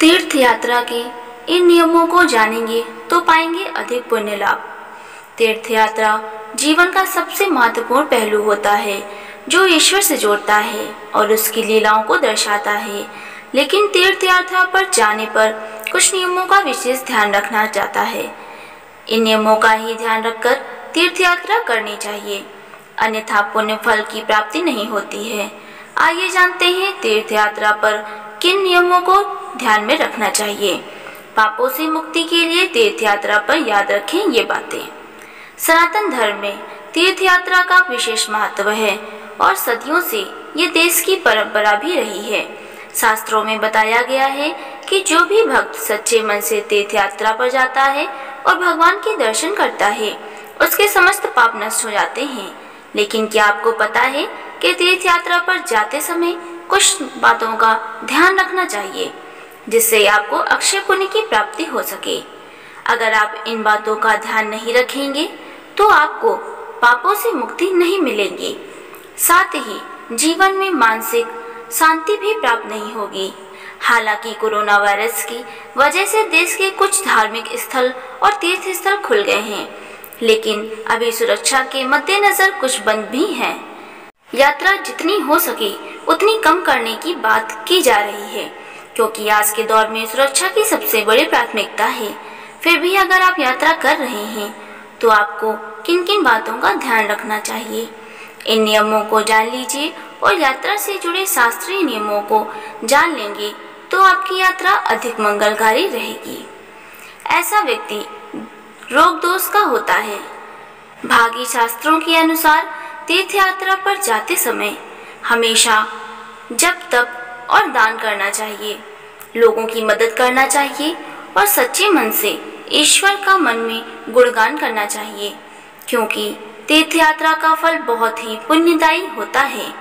तीर्थ यात्रा के इन नियमों को जानेंगे तो पाएंगे अधिक पुण्य लाभ। तीर्थ यात्रा जीवन का सबसे महत्वपूर्ण पहलू होता है जो ईश्वर से जोड़ता है और उसकी लीलाओं को दर्शाता है। लेकिन तीर्थ यात्रा पर जाने पर कुछ नियमों का विशेष ध्यान रखना जाता है। इन नियमों का ही ध्यान रखकर तीर्थ यात्रा करनी चाहिए, अन्यथा पुण्य फल की प्राप्ति नहीं होती है। आइए जानते हैं तीर्थ यात्रा पर किन नियमों को ध्यान में रखना चाहिए। पापों से मुक्ति के लिए तीर्थ यात्रा पर याद रखें ये बातें। सनातन धर्म में तीर्थ यात्रा का विशेष महत्व है और सदियों से ये देश की परंपरा भी रही है। शास्त्रों में बताया गया है कि जो भी भक्त सच्चे मन से तीर्थ यात्रा पर जाता है और भगवान के दर्शन करता है, उसके समस्त पाप नष्ट हो जाते हैं। लेकिन क्या आपको पता है कि तीर्थ यात्रा पर जाते समय कुछ बातों का ध्यान रखना चाहिए जिससे आपको अक्षय पुण्य की प्राप्ति हो सके। अगर आप इन बातों का ध्यान नहीं रखेंगे तो आपको पापों से मुक्ति नहीं मिलेगी, साथ ही जीवन में मानसिक शांति भी प्राप्त नहीं होगी। हालांकि कोरोना वायरस की वजह से देश के कुछ धार्मिक स्थल और तीर्थ स्थल खुल गए हैं, लेकिन अभी सुरक्षा के मद्देनजर कुछ बंद भी हैं। यात्रा जितनी हो सके उतनी कम करने की बात की जा रही है, क्योंकि आज के दौर में सुरक्षा की सबसे बड़ी प्राथमिकता है। फिर भी अगर आप यात्रा कर रहे हैं तो आपको किन किन बातों का ध्यान रखना चाहिए, इन नियमों को जान लीजिए और यात्रा से जुड़े शास्त्रीय नियमों को जान लेंगे तो आपकी यात्रा अधिक मंगलकारी रहेगी। ऐसा व्यक्ति रोग दोष का होता है। भागी शास्त्रों के अनुसार तीर्थ यात्रा पर जाते समय हमेशा जप तप और दान करना चाहिए, लोगों की मदद करना चाहिए और सच्चे मन से ईश्वर का मन में गुणगान करना चाहिए, क्योंकि तीर्थ यात्रा का फल बहुत ही पुण्यदायी होता है।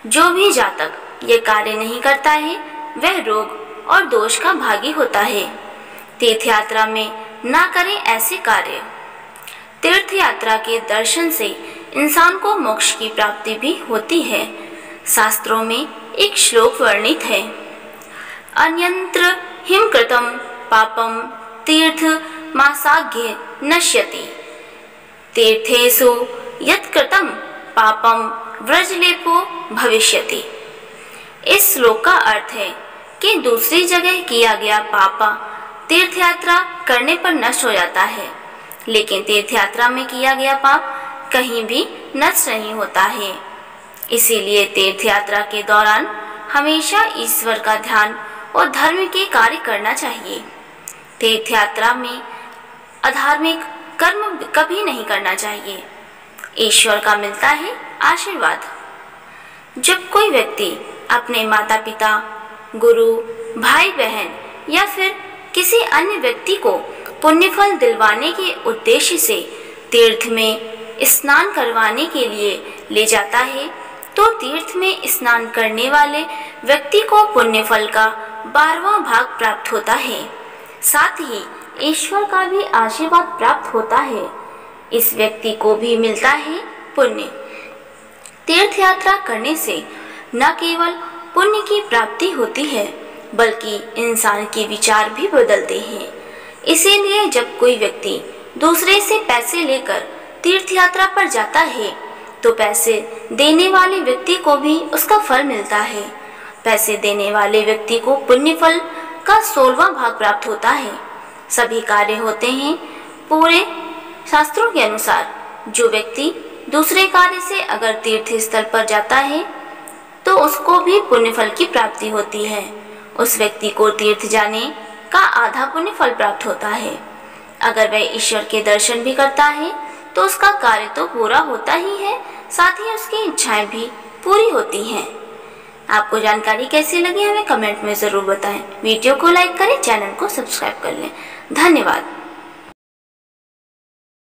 जो भी जातक ये कार्य नहीं करता है वह रोग और दोष का भागी होता है। तीर्थ यात्रा में ना करें ऐसे कार्य। तीर्थ यात्रा के दर्शन से इंसान को मोक्ष की प्राप्ति भी होती है। शास्त्रों में एक श्लोक वर्णित है, अन्यंत्र हिमकृतं पापम तीर्थ मासाघ्य नश्यति, तीर्थेषु यत्कृतं पापम व्रजलेपो भविष्यति। इस श्लोक का अर्थ है कि दूसरी जगह किया गया पाप तीर्थ यात्रा करने पर नष्ट हो जाता है, लेकिन तीर्थ यात्रा में किया गया पाप कहीं भी नष्ट नहीं होता है। इसीलिए तीर्थ यात्रा के दौरान हमेशा ईश्वर का ध्यान और धर्म के कार्य करना चाहिए। तीर्थ यात्रा में अधार्मिक कर्म कभी नहीं करना चाहिए। ईश्वर का मिलता है आशीर्वाद। जब कोई व्यक्ति अपने माता पिता, गुरु, भाई बहन या फिर किसी अन्य व्यक्ति को पुण्यफल दिलवाने के उद्देश्य से तीर्थ में स्नान करवाने के लिए ले जाता है तो तीर्थ में स्नान करने वाले व्यक्ति को पुण्यफल का 12वां भाग प्राप्त होता है। साथ ही ईश्वर का भी आशीर्वाद प्राप्त होता है। इस व्यक्ति को भी मिलता है पुण्य। तीर्थ यात्रा करने से न केवल पुण्य की प्राप्ति होती है बल्कि इंसान के विचार भी बदलते हैं। इसीलिए जब कोई व्यक्ति दूसरे से पैसे लेकर तीर्थ यात्रा पर जाता है तो पैसे देने वाले व्यक्ति को भी उसका फल मिलता है। पैसे देने वाले व्यक्ति को पुण्य फल का 16वां भाग प्राप्त होता है। सभी कार्य होते हैं पूरे शास्त्रों के अनुसार। जो व्यक्ति दूसरे कार्य से अगर तीर्थ स्थल पर जाता है तो उसको भी पुण्य फल की प्राप्ति होती है। उस व्यक्ति को तीर्थ जाने का आधा पुण्य फल प्राप्त होता है। अगर वह ईश्वर के दर्शन भी करता है तो उसका कार्य तो पूरा होता ही है, साथ ही उसकी इच्छाएं भी पूरी होती हैं। आपको जानकारी कैसी लगी हमें कमेंट में ज़रूर बताएं। वीडियो को लाइक करें, चैनल को सब्सक्राइब कर लें। धन्यवाद।